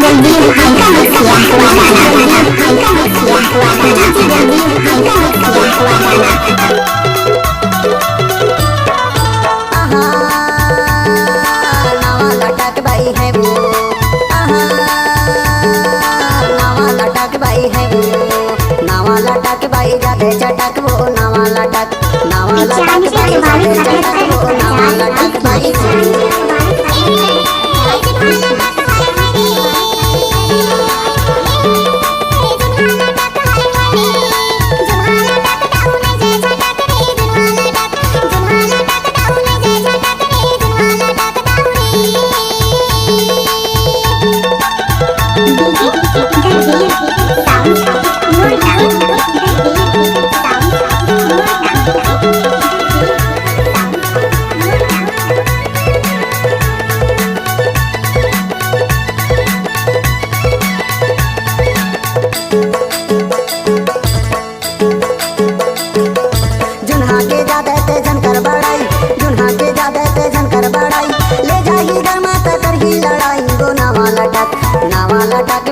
जल्दी हल्का मिक्स किया हुआ गाना, हल्का मिक्स किया हुआ गाना, जल्दी हल्का मिक्स किया हुआ गाना। नावा लटक बाई है वो, नावा लटक बाई है वो, नावा लटक बाई जादे चटक वो, नावा लटक बाई जादे चटक वो, नावा लटक बाई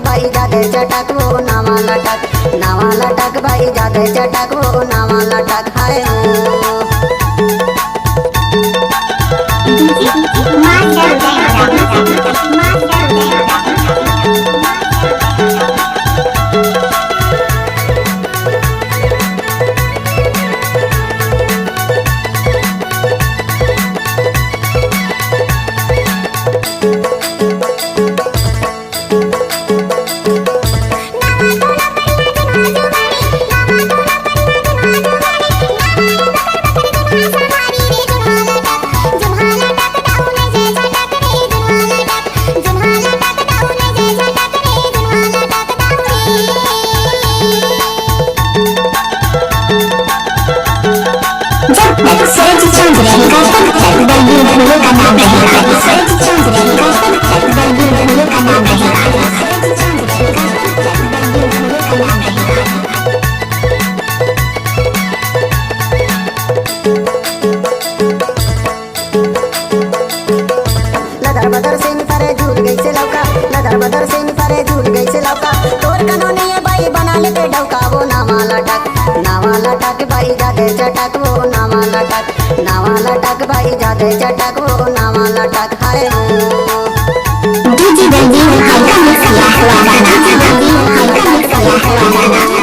बाई जादे चटक वो, नावा लटक बाई जादे चटक वो, नावा लटक है सूरज चांद रहेगा तब तक बलबीर भूलों का नाम रहेगा, सूरज चांद रहेगा तब तक बलबीर भूलों का नाम रहेगा, सूरज चांद रहेगा तब तक बलबीर भूलों का नाम रहेगा। लदर बदर से निफरे झूल गई से लौका, लदर बदर से निफरे झूल गई से लौका, तोर कनोनी बाई बना लेते डौका वो, नावा लटक बाई जादे चटक वो, नावा लटक बाई जादे चटक वो, नावा लटक है जल्दी हल्का मिक्स किया हुआ गाना, जल्दी हल्का मिक्स किया हुआ गाना।